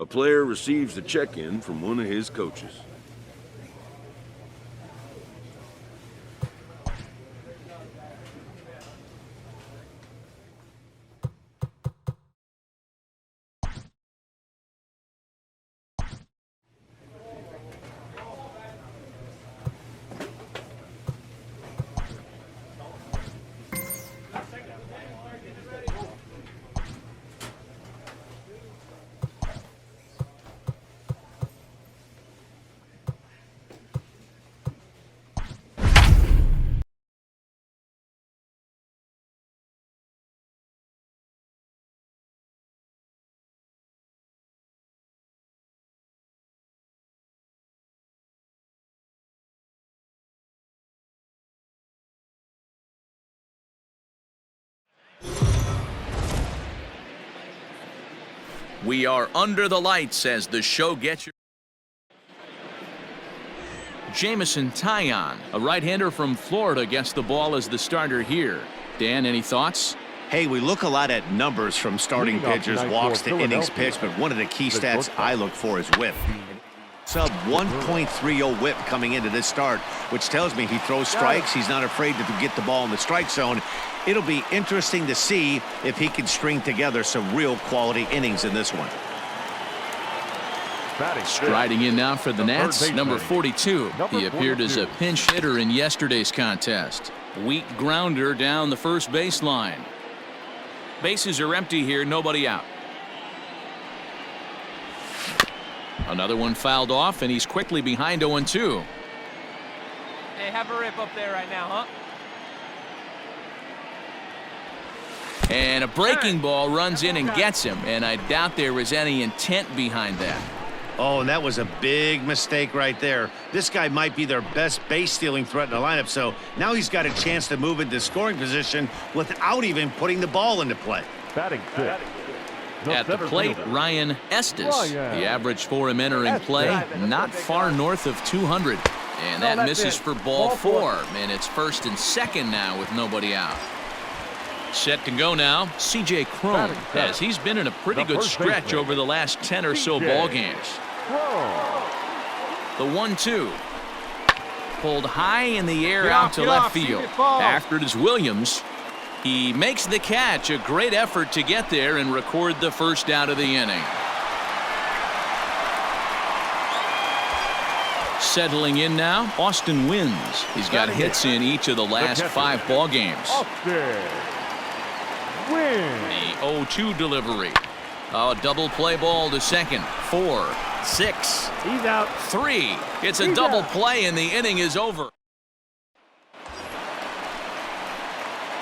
A player receives a check-in from one of his coaches. We are under the lights as the show gets you. Jamison Taillon, a right-hander from Florida, gets the ball as the starter here. Dan, any thoughts? Hey, we look a lot at numbers from starting pitchers, walks to innings pitched, but one of the key stats I look for is whip. Sub 1.30 whip coming into this start, which tells me he throws strikes. He's not afraid to get the ball in the strike zone. It'll be interesting to see if he can string together some real quality innings in this one. Striding in now for the Nats, number 42. He appeared as a pinch hitter in yesterday's contest. Weak grounder down the first baseline. Bases are empty here, nobody out. Another one fouled off, and he's quickly behind 0-2. Hey, have a rip up there right now, huh? And a breaking ball runs in and gets him, and I doubt there was any intent behind that. Oh, and that was a big mistake right there. This guy might be their best base-stealing threat in the lineup, so now he's got a chance to move into scoring position without even putting the ball into play. Batting fifth. At the plate, Ryan Estes. The average for him entering play, not far north of 200. And that misses for ball four. And it's first and second now with nobody out. Set to go now, C.J. Cron, as he's been in a pretty good stretch over the last 10 or so ball games. The 1-2. Pulled high in the air out to left field. After it is Williams. He makes the catch. A great effort to get there and record the first out of the inning. Settling in now, Austin Wynns. He's got hits in each of the last 5 ball games. The 0-2 delivery. A double play ball to second. 4, 6. He's out. 3. It's a double play and the inning is over.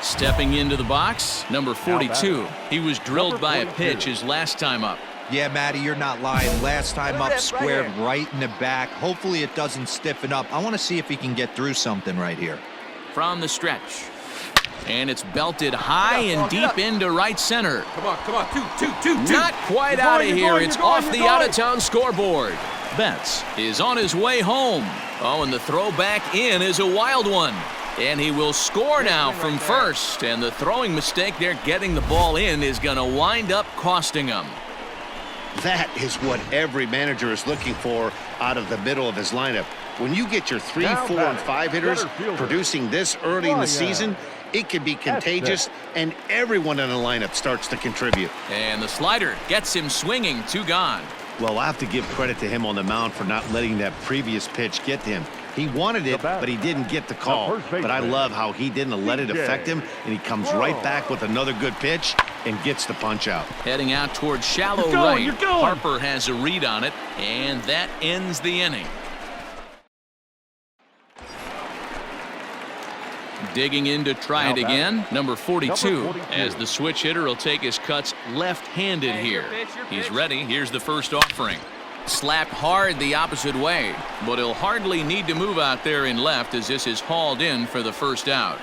Stepping into the box, number 42. He was drilled by a pitch his last time up. Yeah, Matty, you're not lying. Last time up, squared right in the back. Hopefully it doesn't stiffen up. I want to see if he can get through something right here. From the stretch. And it's belted high and deep into right center. Come on, two. Not quite out of here. It's off the out-of-town scoreboard. Betts is on his way home. Oh, and the throw back in is a wild one. And he will score now from first. And the throwing mistake there getting the ball in is going to wind up costing him. That is what every manager is looking for out of the middle of his lineup. When you get your 3, 4, and 5 hitters producing this early in the season, it can be contagious, and everyone in the lineup starts to contribute. And the slider gets him swinging. 2 gone. Well, I have to give credit to him on the mound for not letting that previous pitch get to him. He wanted it, but he didn't get the call. But I love how he didn't let it affect him, and he comes right back with another good pitch and gets the punch out. Heading out towards shallow right. Harper has a read on it, and that ends the inning. Digging in to try it again, number 42, as the switch hitter will take his cuts left-handed here. He's ready. Here's the first offering. Slapped hard the opposite way, but he'll hardly need to move out there in left as this is hauled in for the first out.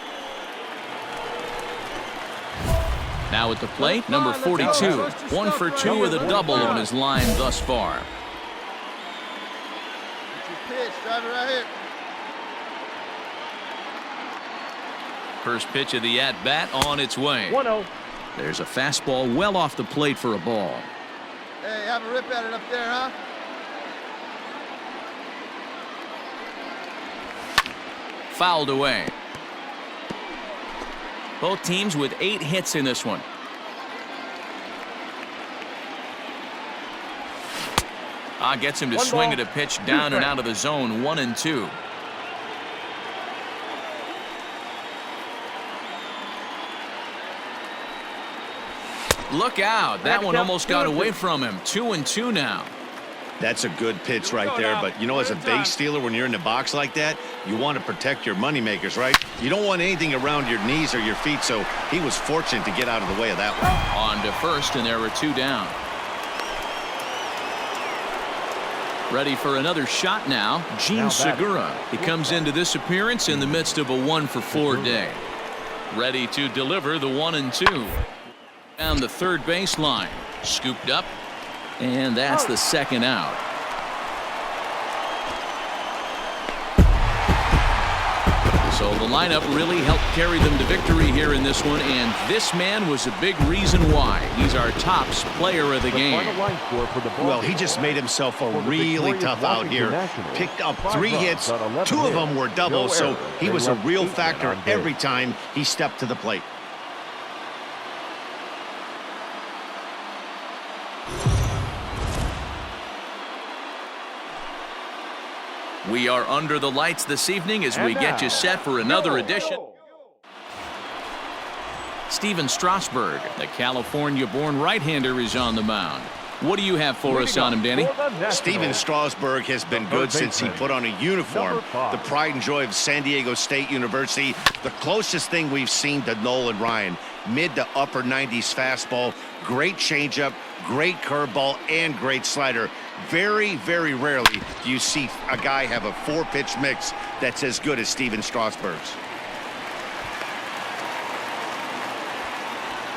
Now at the plate, number 42, 1 for 2 with a double on his line thus far. Drive it right here. First pitch of the at-bat on its way. 1-0. There's a fastball well off the plate for a ball. Hey, have a rip at it up there, huh? Fouled away. Both teams with 8 hits in this one. Gets him to swing at a pitch down and out of the zone. 1-2. Look out. That one almost got away from him. 2-2 now. That's a good pitch right there, but you know, as a base stealer, when you're in the box like that, you want to protect your moneymakers, right? You don't want anything around your knees or your feet, so he was fortunate to get out of the way of that one. On to first, and there were 2 down. Ready for another shot now, Gene Segura. He comes into this appearance in the midst of a 1-for-4 day. Ready to deliver the 1-2. Down the third baseline. Scooped up. And that's the second out. So the lineup really helped carry them to victory here in this one, and this man was a big reason why. He's our tops player of the game. Well, he just made himself a really tough out here. Picked up 3 hits, 2 of them were doubles, so he was a real factor every time he stepped to the plate. We are under the lights this evening as we get you set for another edition. Steven Strasburg, the California-born right-hander, is on the mound. What do you have for us on him, Danny? Steven Strasburg has been good since he put on a uniform. The pride and joy of San Diego State University. The closest thing we've seen to Nolan Ryan. Mid to upper 90s fastball, great changeup, great curveball, and great slider. Very, very rarely do you see a guy have a 4-pitch mix that's as good as Steven Strasburg's.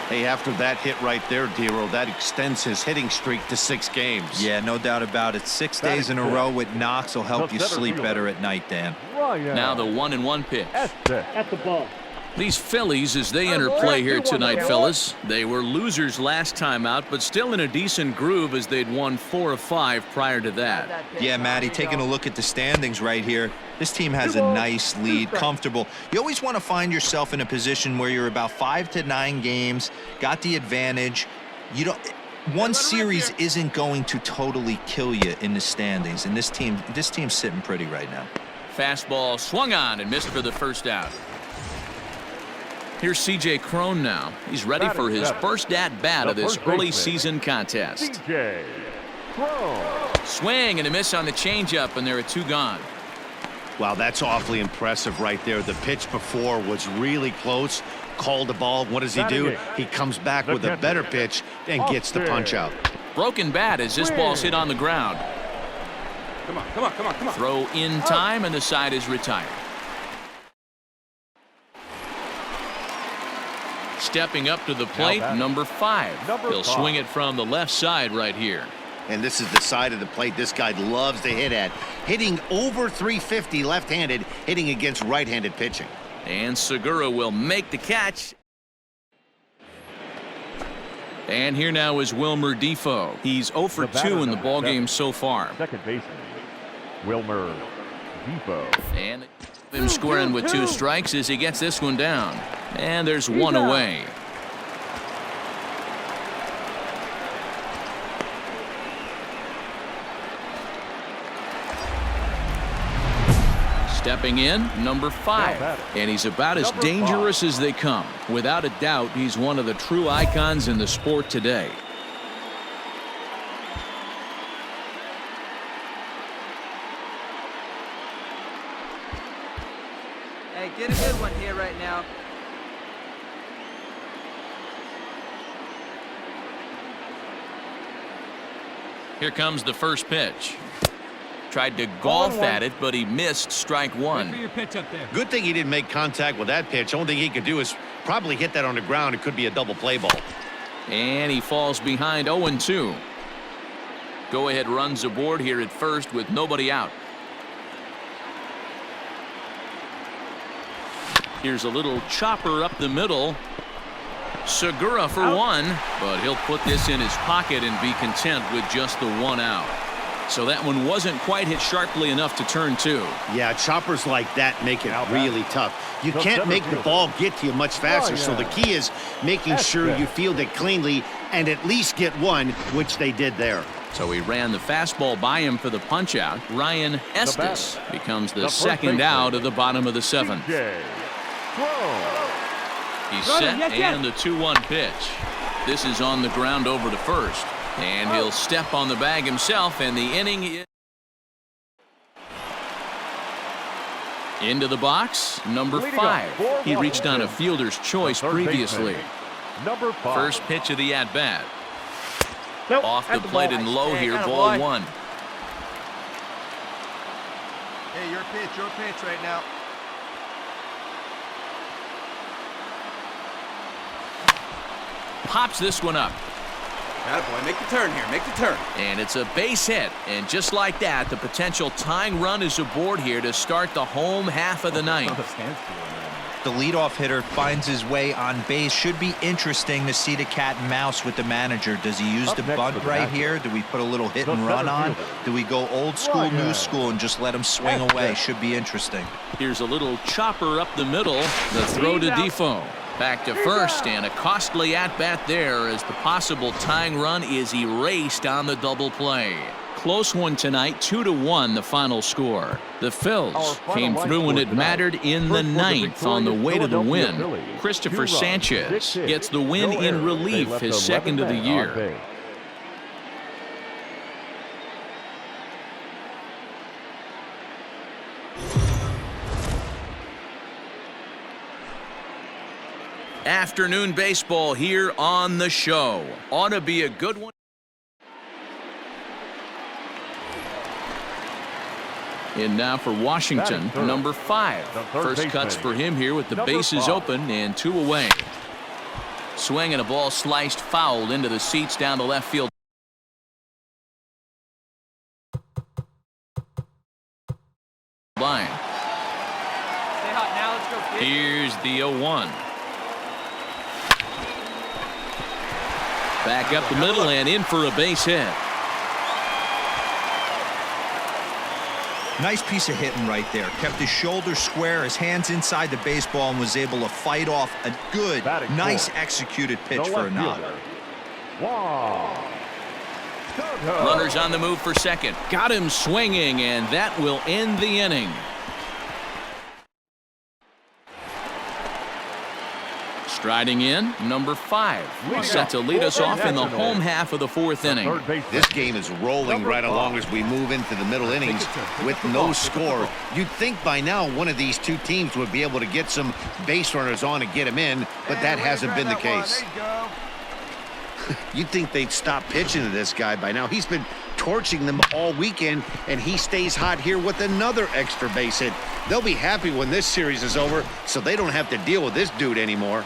Hey, after that hit right there, Dero, that extends his hitting streak to 6 games. Yeah, no doubt about it. 6 days in a row with knocks will help you sleep better at night, Dan. Now the 1-1 pitch. At the ball. These Phillies, as they enter play here tonight, fellas, they were losers last time out, but still in a decent groove as they'd won 4 of 5 prior to that. Yeah, Matty, taking a look at the standings right here, this team has a nice lead, comfortable. You always want to find yourself in a position where you're about 5 to 9 games, got the advantage. You don't. One series isn't going to totally kill you in the standings, and this team's sitting pretty right now. Fastball swung on and missed for the first out. Here's C.J. Cron now. He's ready for his first at-bat of this early season contest. Swing and a miss on the changeup, and there are 2 gone. Wow, that's awfully impressive right there. The pitch before was really close. Called the ball. What does he do? He comes back with a better pitch and gets the punch out. Broken bat as this ball's hit on the ground. Come on, come on, come on, come on. Throw in time, and the side is retired. Stepping up to the plate, number 5. He'll swing it from the left side right here. And this is the side of the plate this guy loves to hit at. Hitting over 350 left-handed, hitting against right-handed pitching. And Segura will make the catch. And here now is Wilmer Defoe. He's 0 for 2 in the ballgame so far. Second baseman, Wilmer Defoe. And him squaring with 2 strikes as he gets this one down. And there's 1 away. Stepping in, number 5. And he's about as dangerous as they come. Without a doubt, he's one of the true icons in the sport today. Hey, get a good one here right now. Here comes the first pitch. Tried to golf at it, but he missed strike 1. Your pitch up there. Good thing he didn't make contact with that pitch. Only thing he could do is probably hit that on the ground. It could be a double play ball. And he falls behind 0-2. Go-ahead runs aboard here at first with nobody out. Here's a little chopper up the middle. Segura for one, but he'll put this in his pocket and be content with just the 1 out. So that one wasn't quite hit sharply enough to turn 2. Yeah, choppers like that make it really tough. You can't make the ball get to you much faster, so the key is making sure you field it cleanly and at least get one, which they did there. So he ran the fastball by him for the punch-out. Ryan Estes becomes the second out of the bottom of the 7th. He's set and the 2-1 pitch. This is on the ground over to first. And he'll step on the bag himself, and the inning is into the box. Number 5. He reached on a fielder's choice previously. First pitch of the at-bat. Off the plate and low here, ball 1. Hey, your pitch right now. Pops this one up. Attaboy, make the turn here, make the turn. And it's a base hit. And just like that, the potential tying run is aboard here to start the home half of the 9th. The leadoff hitter finds his way on base. Should be interesting to see the cat and mouse with the manager. Does he use the bunt right here? Do we put a little hit and run on? Do we go old school, new school, and just let him swing away? Should be interesting. Here's a little chopper up the middle. The throw to Defoe. Back to first, and a costly at-bat there as the possible tying run is erased on the double play. Close one tonight, 2-1 the final score. The Phils came through when it mattered in the 9th on the way to the win. Christopher Sanchez gets the win in relief, his second of the year. Afternoon baseball here on the show. Ought to be a good one. And now for Washington, number 5. First cuts for him here with the bases open and 2 away. Swing and a ball sliced foul into the seats down the left field line. Stay hot now, let's go, kid. Here's the 0-1. Back up the middle and in for a base hit. Nice piece of hitting right there. Kept his shoulder square, his hands inside the baseball, and was able to fight off a good, nice executed pitch for a knock. Runners on the move for second. Got him swinging, and that will end the inning. Striding in, number 5. Set to lead us off in the home half of the 4th inning. This game is rolling right along as we move into the middle innings with no score. You'd think by now one of these two teams would be able to get some base runners on and get them in, but that hasn't been the case. You'd think they'd stop pitching to this guy by now. He's been torching them all weekend, and he stays hot here with another extra base hit. They'll be happy when this series is over, so they don't have to deal with this dude anymore.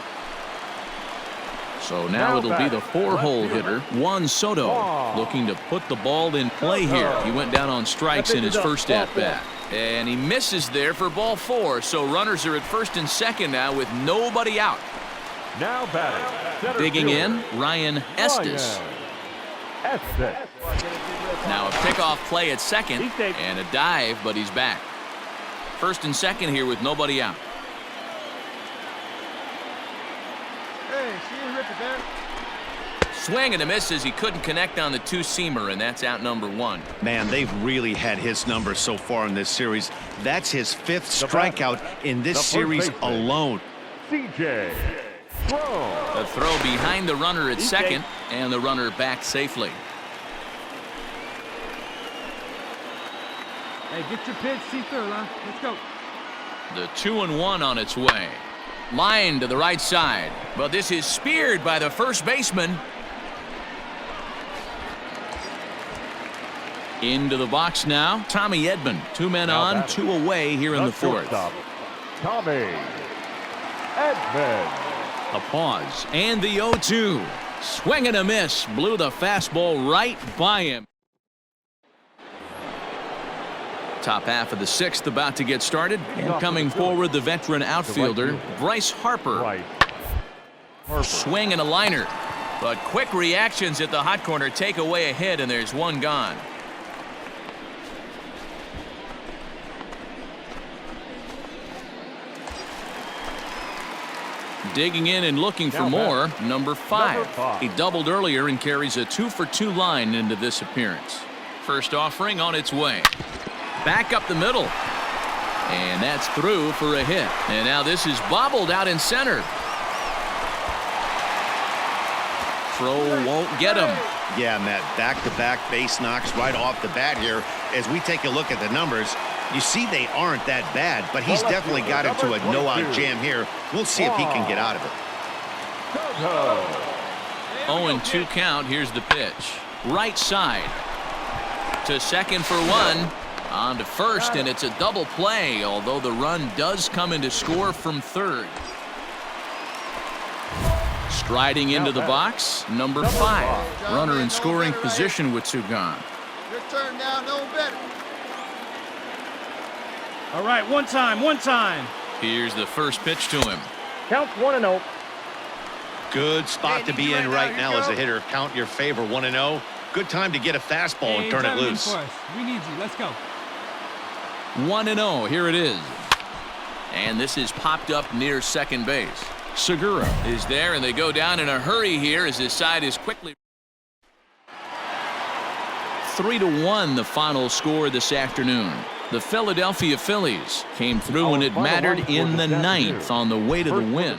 So now it'll be the 4-hole hitter, Juan Soto, looking to put the ball in play here. He went down on strikes in his first at-bat. And he misses there for ball 4, so runners are at first and second now with nobody out. Now batting. Digging in, Ryan Estes. Now a pickoff play at second and a dive, but he's back. First and second here with nobody out. Swing and a miss as he couldn't connect on the 2-seamer, and that's out number 1. Man, they've really had his number so far in this series. That's his 5th strikeout in this series alone. CJ. The throw behind the runner at second, and the runner back safely. Hey, get your pitch, see through, huh? Let's go. The 2-1 on its way. Line to the right side, but this is speared by the first baseman. Into the box now, Tommy Edman. 2 men on, 2 away here in the 4th. Tommy Edman. A pause, and the 0-2. Swing and a miss, blew the fastball right by him. Top half of the 6th about to get started, and coming forward the veteran outfielder Bryce Harper. Swing and a liner. But quick reactions at the hot corner take away a hit, and there's one gone. Digging in and looking for more, number 5. He doubled earlier and carries a 2-for-2 line into this appearance. First offering on its way. Back up the middle. And that's through for a hit. And now this is bobbled out in center. Throw won't get him. Yeah, Matt, back-to-back base knocks right off the bat here. As we take a look at the numbers, you see they aren't that bad, but he's definitely got into a no-out jam here. We'll see if he can get out of it. 0-2 count. Here's the pitch. Right side. To second for one. On to first, and it's a double play, although the run does come in to score from third. Striding into the box, number 5. Runner in scoring position with two gone. Your turn now, no better. All right, one time. Here's the first pitch to him. Count 1-0. Good spot to be in right now as a hitter. Count your favor, 1-0. Good time to get a fastball and turn it loose. We need you. Let's go. 1-0. Here it is. And this is popped up near second base. Segura is there, and they go down in a hurry here as his side is quickly. 3-1 the final score this afternoon. The Philadelphia Phillies came through when it mattered in the 9th on the way to the win.